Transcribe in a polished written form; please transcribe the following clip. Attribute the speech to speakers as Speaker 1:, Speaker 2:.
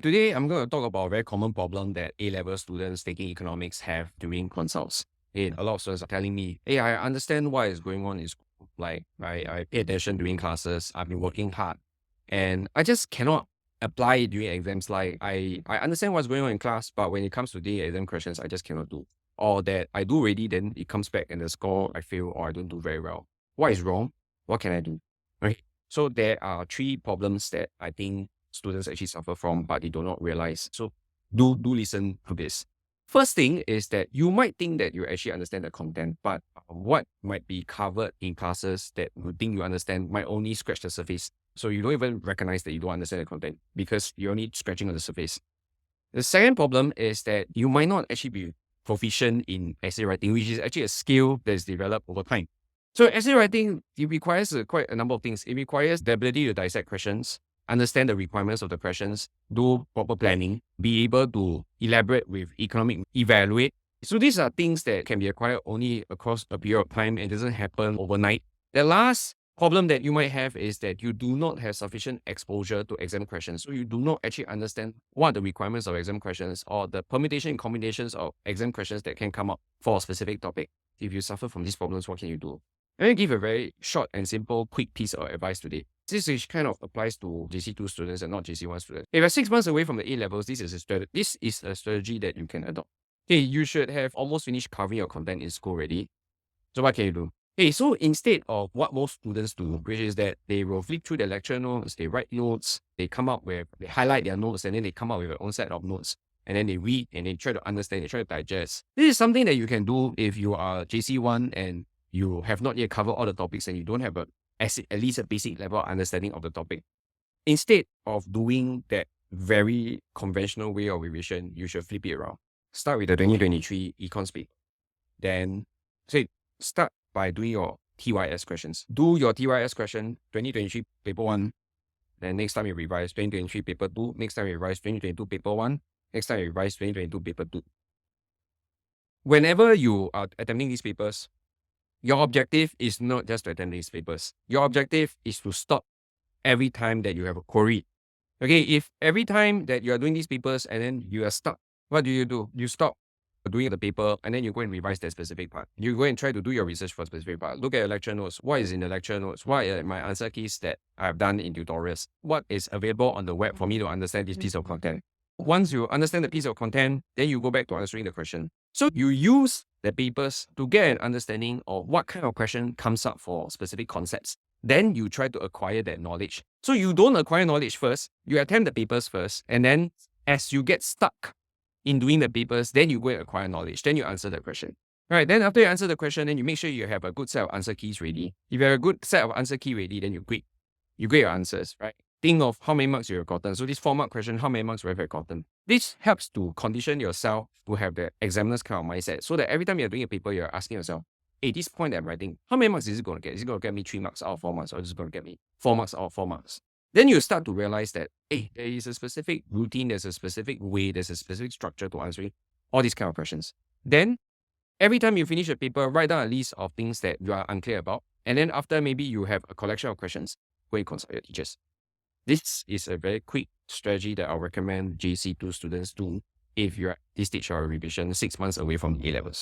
Speaker 1: Today, I'm going to talk about a very common problem that A-level students taking economics have during consults. A lot of students are telling me, hey, I understand what is going on in school. Like, I pay attention during classes. I've been working hard. And I just cannot apply it during exams. Like, I understand what's going on in class, but when it comes to the exam questions, I just cannot do. Or that I do already, then it comes back and the score, I fail or I don't do very well. What is wrong? What can I do? Right? So there are three problems that I think students actually suffer from, but they do not realize. So do listen to this. First thing is that you might think that you actually understand the content, but what might be covered in classes that you think you understand might only scratch the surface. So you don't even recognize that you don't understand the content because you're only scratching on the surface. The second problem is that you might not actually be proficient in essay writing, which is actually a skill that is developed over time. So essay writing, it requires quite a number of things. It requires the ability to dissect questions, understand the requirements of the questions, do proper planning, be able to elaborate with economic evaluate. So these are things that can be acquired only across a period of time and doesn't happen overnight. The last problem that you might have is that you do not have sufficient exposure to exam questions. So you do not actually understand what are the requirements of exam questions or the permutation and combinations of exam questions that can come up for a specific topic. If you suffer from these problems, what can you do? I'm going to give a very short and simple, quick piece of advice today. This is kind of applies to JC2 students and not JC1 students. If you're 6 months away from the A levels, this is a strategy that you can adopt. Okay, you should have almost finished covering your content in school already. So what can you do? Okay, so instead of what most students do, which is that they will flip through their lecture notes, they write notes, they highlight their notes, and then they come up with their own set of notes. And then they read and they try to understand, they try to digest. This is something that you can do if you are JC1 and you have not yet covered all the topics and you don't have at least a basic level of understanding of the topic. Instead of doing that very conventional way of revision, you should flip it around. Start with the 2023 econs paper. Then start by doing your TYS questions. Do your TYS question 2023 paper 1. Then next time you revise 2023 paper 2. Next time you revise 2022 paper 1. Next time you revise 2022 paper 2. Whenever you are attempting these papers, your objective is not just to attempt these papers. Your objective is to stop every time that you have a query. Okay, if every time that you are doing these papers and then you are stuck, what do? You stop doing the paper and then you go and revise that specific part. You go and try to do your research for a specific part. Look at your lecture notes. What is in the lecture notes? What are my answer keys that I've done in tutorials? What is available on the web for me to understand this piece of content? Once you understand the piece of content, then you go back to answering the question. So you use the papers to get an understanding of what kind of question comes up for specific concepts. Then you try to acquire that knowledge. So you don't acquire knowledge first, you attempt the papers first, and then as you get stuck in doing the papers, then you go and acquire knowledge, then you answer the question. Right, then after you answer the question, then you make sure you have a good set of answer keys ready. If you have a good set of answer key ready, then you grade your answers, right? Think of how many marks you have gotten. So this 4-mark question, how many marks you have gotten? This helps to condition yourself to have the examiner's kind of mindset so that every time you're doing a paper, you're asking yourself, hey, this point that I'm writing, how many marks is it going to get? Is it going to get me 3 marks out of 4 marks or is it going to get me 4 marks out of 4 marks? Then you start to realize that, hey, there is a specific routine, there's a specific way, there's a specific structure to answering all these kind of questions. Then every time you finish a paper, write down a list of things that you are unclear about. And then after maybe you have a collection of questions, go and consult your teachers. This is a very quick strategy that I'll recommend JC2 students do if you're at this stage of revision 6 months away from A levels.